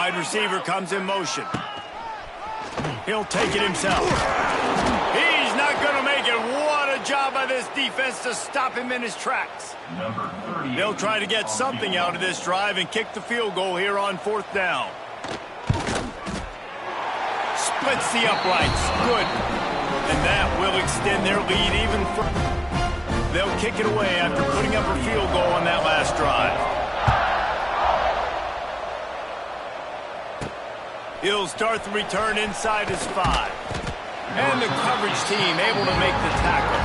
Wide receiver comes in motion. He'll take it himself. He's not going to make it. What a job by this defense to stop him in his tracks. They'll try to get something out of this drive and kick the field goal here on 4th down. Splits the uprights. Good. And that will extend their lead even further. They'll kick it away after putting up a field goal on that last drive. He'll start the return inside his 5. And the coverage team able to make the tackle.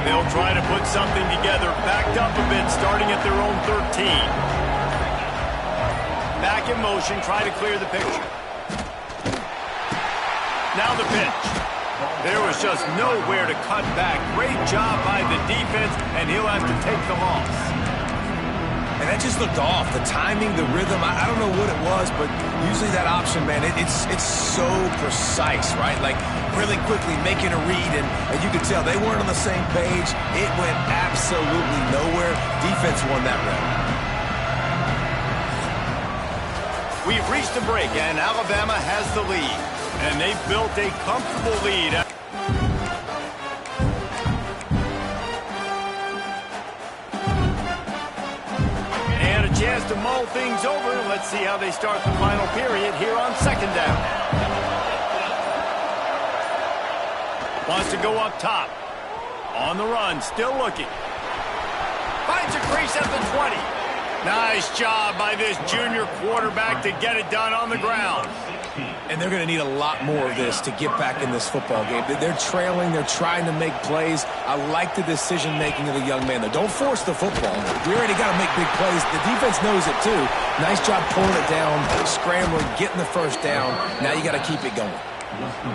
They'll try to put something together, backed up a bit, starting at their own 13. Back in motion, try to clear the picture. Now the pitch. There was just nowhere to cut back. Great job by the defense, and he'll have to take the loss. And that just looked off. The timing, the rhythm, I don't know what it was, but usually that option, man, it's so precise, right? Like really quickly making a read, and you could tell they weren't on the same page. It went absolutely nowhere. Defense won that round. We've reached a break, and Alabama has the lead. And they've built a comfortable lead. And a chance to mull things over. Let's see how they start the final period here on 2nd down. Wants to go up top. On the run, still looking. Finds a crease at the 20. Nice job by this junior quarterback to get it done on the ground. And they're going to need a lot more of this to get back in this football game. They're trailing. They're trying to make plays. I like the decision-making of the young man, though. Don't force the football. We already got to make big plays. The defense knows it, too. Nice job pulling it down, scrambling, getting the first down. Now you got to keep it going.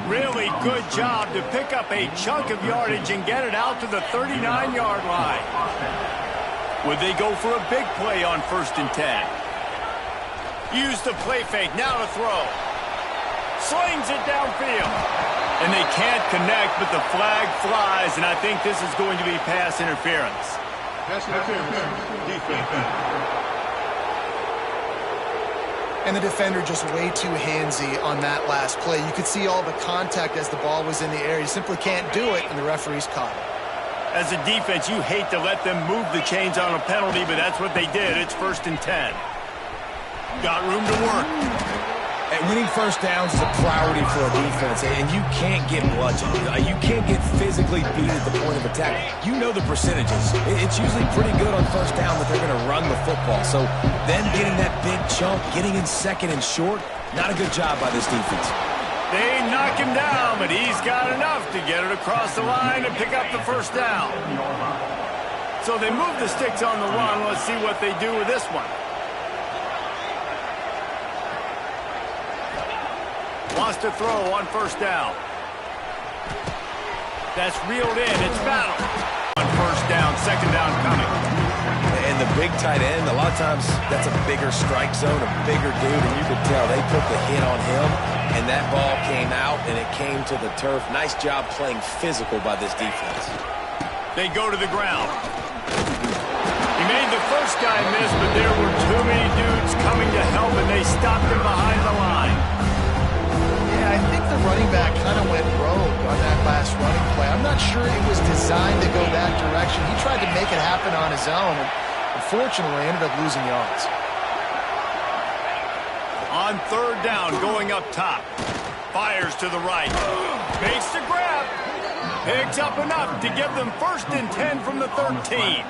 Really good job to pick up a chunk of yardage and get it out to the 39-yard line. Would they go for a big play on 1st and 10? Use the play fake. Now to throw. Slings it downfield. And they can't connect, but the flag flies, and I think this is going to be pass interference. Pass interference. Defense. And the defender just way too handsy on that last play. You could see all the contact as the ball was in the air. You simply can't do it, and the referee's caught it. As a defense, you hate to let them move the chains on a penalty, but that's what they did. It's 1st and 10. Got room to work. And winning first downs is a priority for a defense, and you can't get bludgeoned. You can't get physically beat at the point of attack. You know the percentages. It's usually pretty good on 1st down that they're going to run the football. So them getting that big chunk, getting in 2nd and short, not a good job by this defense. They knock him down, but he's got enough to get it across the line and pick up the 1st down. So they move the sticks on the run. Let's see what they do with this one. Wants to throw on 1st down. That's reeled in. It's battle. On 1st down, 2nd down coming. And the big tight end, a lot of times that's a bigger strike zone, a bigger dude, and you could tell they put the hit on him, and that ball came out, and it came to the turf. Nice job playing physical by this defense. They go to the ground. He made the first guy miss, but there were too many dudes coming to help, and they stopped him behind the line. Yeah, I think the running back kind of went rogue on that last running play. I'm not sure it was designed to go that direction. He tried to make it happen on his own, and unfortunately ended up losing yards. On 3rd down, going up top. Fires to the right. Makes the grab. Picks up enough to give them 1st and 10 from the 13.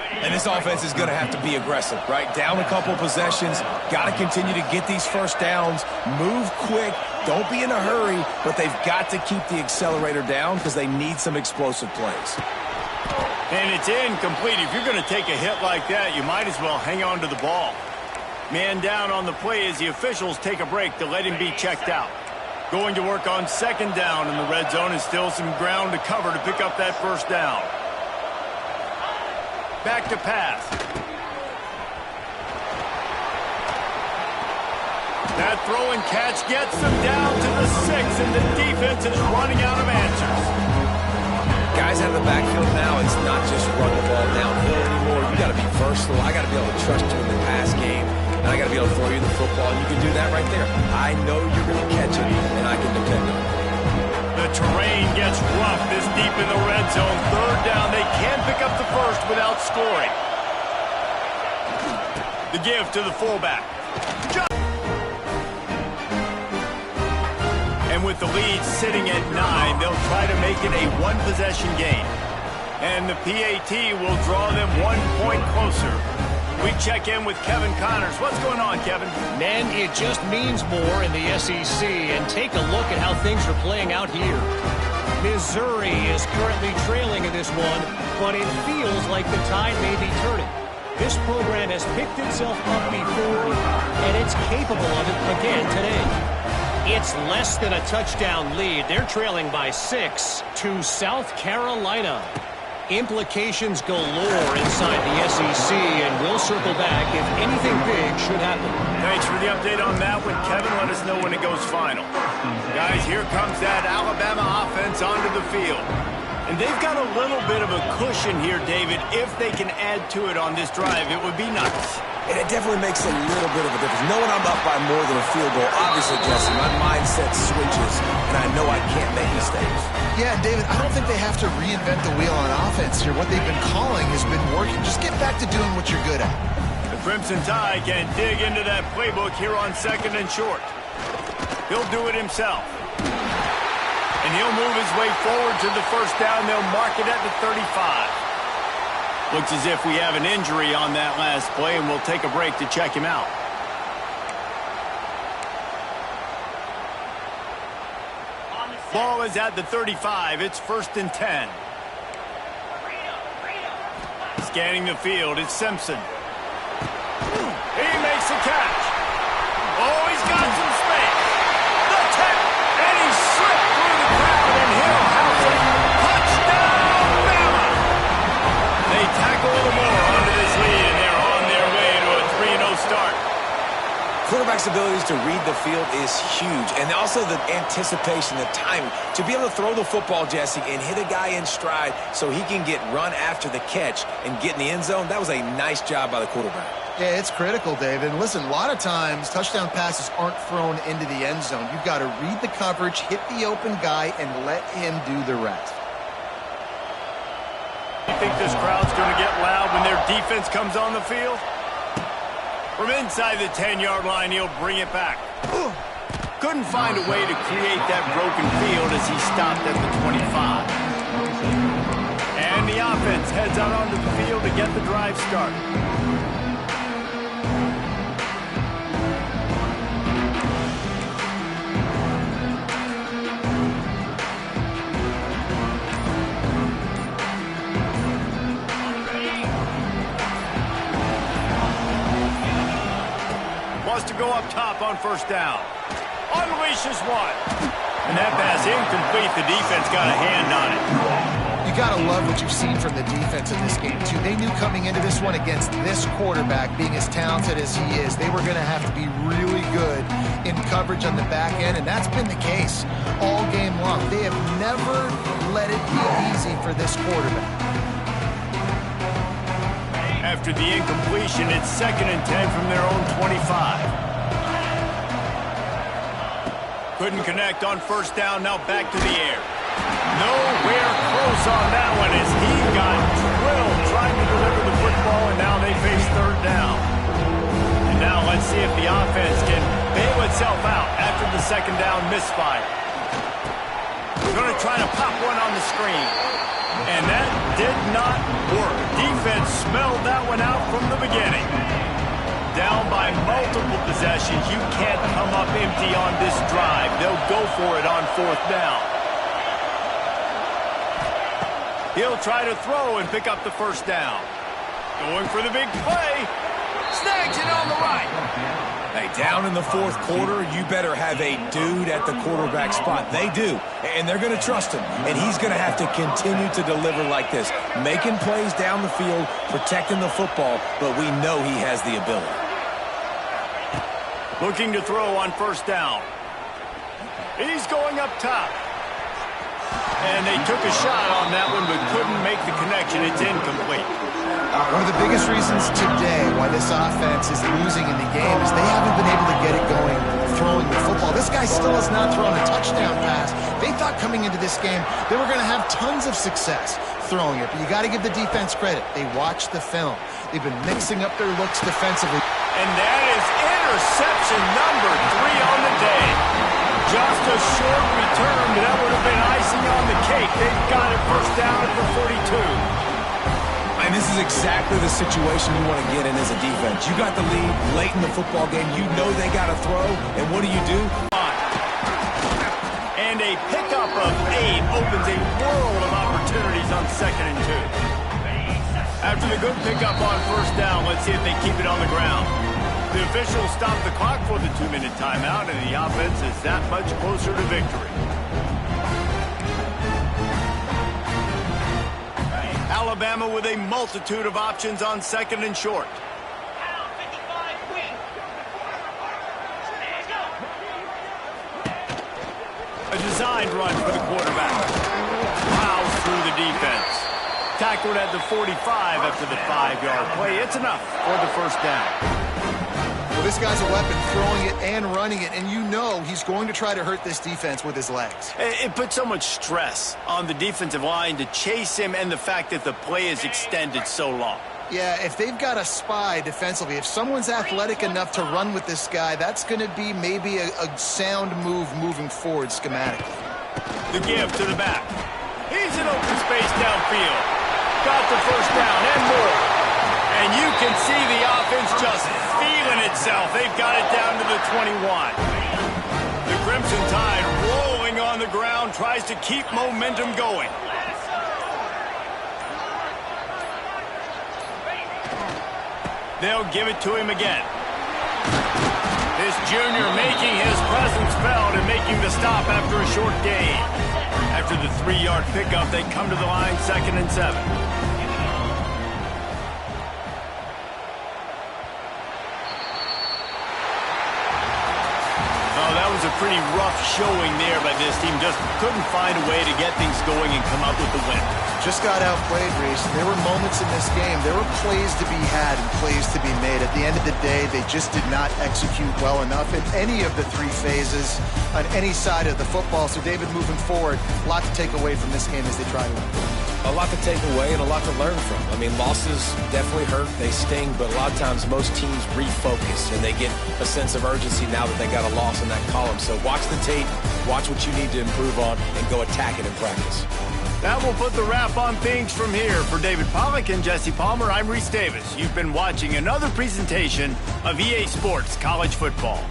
And this offense is going to have to be aggressive, right? Down a couple possessions. Got to continue to get these 1st downs. Move quick. Don't be in a hurry, but they've got to keep the accelerator down because they need some explosive plays. And it's incomplete. If you're going to take a hit like that, you might as well hang on to the ball. Man down on the play as the officials take a break to let him be checked out. Going to work on 2nd down in the red zone, and still some ground to cover to pick up that 1st down. Back to pass. That throw and catch gets them down to the 6, and the defense is running out of answers. Guys out of the backfield now, it's not just run the ball downhill anymore. You got to be versatile. I got to be able to trust you in the pass game, and I got to be able to throw you the football, and you can do that right there. I know you're going to catch it, and I can depend on it. The terrain gets rough this deep in the red zone. Third down, they can't pick up the first without scoring. The give to the fullback. And with the lead sitting at 9, they'll try to make it a one-possession game. And the PAT will draw them 1 point closer. We check in with Kevin Connors. What's going on, Kevin? Man, it just means more in the SEC. And take a look at how things are playing out here. Missouri is currently trailing in this one, but it feels like the tide may be turning. This program has picked itself up before, and it's capable of it again today. It's less than a touchdown lead. They're trailing by 6 to South Carolina. Implications galore inside the SEC, and we'll circle back if anything big should happen. Thanks for the update on that one, Kevin. Let us know when it goes final. Guys, here comes that Alabama offense onto the field. And they've got a little bit of a cushion here, David. If they can add to it on this drive, it would be nice. And it definitely makes a little bit of a difference. Knowing I'm up by more than a field goal, obviously, Jesse, my mindset switches, and I know I can't make mistakes. Yeah, David, I don't think they have to reinvent the wheel on offense here. What they've been calling has been working. Just get back to doing what you're good at. The Crimson Tide can dig into that playbook here on 2nd and short. He'll do it himself. And he'll move his way forward to the first down. They'll mark it at the 35. Looks as if we have an injury on that last play, and we'll take a break to check him out. Ball is at the 35. It's 1st and 10. Scanning the field, it's Simpson. He makes a catch. Oh, he's got some space. The tech, and he slipped through the crowd, and he'll house it. Touchdown, Bama! They tackle Lamar onto this lead, and they're on their way to a 3-0 start. Quarterback's abilities to read the field is huge, and also the anticipation, the timing. To be able to throw the football, Jesse, and hit a guy in stride so he can get run after the catch and get in the end zone, that was a nice job by the quarterback. Yeah, it's critical, David. And listen, a lot of times touchdown passes aren't thrown into the end zone. You've got to read the coverage, hit the open guy, and let him do the rest. You think this crowd's going to get loud when their defense comes on the field? From inside the 10-yard line, he'll bring it back. Couldn't find a way to create that broken field as he stopped at the 25. And the offense heads out onto the field to get the drive started. To go up top on 1st down. Unleashes one. And that pass incomplete. The defense got a hand on it. You got to love what you've seen from the defense in this game, too. They knew coming into this one against this quarterback, being as talented as he is, they were going to have to be really good in coverage on the back end, and that's been the case all game long. They have never let it be easy for this quarterback. After the incompletion, it's 2nd and 10 from their own 25. Couldn't connect on 1st down, now back to the air. Nowhere close on that one as he got drilled trying to deliver the football, and now they face 3rd down. And now let's see if the offense can bail itself out after the 2nd down misfire. We're going to try to pop one on the screen. And that did not work. Defense smelled that one out from the beginning. Down by multiple possessions. You can't come up empty on this drive. They'll go for it on 4th down. He'll try to throw and pick up the 1st down. Going for the big play. Snags it on the right. Hey, down in the 4th quarter, you better have a dude at the quarterback spot. They do, and they're going to trust him, and he's going to have to continue to deliver like this, making plays down the field, protecting the football, but we know he has the ability. Looking to throw on first down. He's going up top. And they took a shot on that one, but couldn't make the connection. It's incomplete. One of the biggest reasons today why this offense is losing in the game is they haven't been able to get it going throwing the football. This guy still has not thrown a touchdown pass. They thought coming into this game they were going to have tons of success throwing it, but you got to give the defense credit. They watched the film. They've been mixing up their looks defensively. And that is interception number 3 on the day. Just a short return, but that would have been icing on the cake. They've got it first down at the 42. And this is exactly the situation you want to get in as a defense. You got the lead late in the football game. You know they got to throw, and what do? And a pickup of 8 opens a world of opportunities on 2nd and 2. After the good pickup on first down, let's see if they keep it on the ground. The officials stopped the clock for the 2-minute timeout, and the offense is that much closer to victory. Alabama with a multitude of options on 2nd and short. A designed run for the quarterback. Plows through the defense. Tackled at the 45 after the 5-yard play. It's enough for the first down. Well, this guy's a weapon, throwing it and running it, and you know he's going to try to hurt this defense with his legs. It puts so much stress on the defensive line to chase him, and the fact that the play is extended so long. Yeah, if they've got a spy defensively, if someone's athletic enough to run with this guy, that's going to be maybe a sound move moving forward schematically. The give to the back. He's in open space downfield. Got the first down and more. And you can see the offense just feeling itself. They've got it down to the 21. The Crimson Tide rolling on the ground, tries to keep momentum going. They'll give it to him again. This junior making his presence felt and making the stop after a short gain. After the 3-yard pickup, they come to the line 2nd and 7. That was a pretty rough showing there by this team. Just couldn't find a way to get things going and come up with the win. Just got outplayed, Reese. There were moments in this game. There were plays to be had and plays to be made. At the end of the day, they just did not execute well enough in any of the 3 phases on any side of the football. So, David, moving forward, a lot to take away from this game as they try to win. A lot to take away and a lot to learn from. I mean, losses definitely hurt. They sting, but a lot of times most teams refocus and they get a sense of urgency now that they got a loss in that column. So watch the tape, watch what you need to improve on, and go attack it in practice. That will put the wrap on things from here. For David Pollack and Jesse Palmer, I'm Reese Davis. You've been watching another presentation of EA Sports College Football.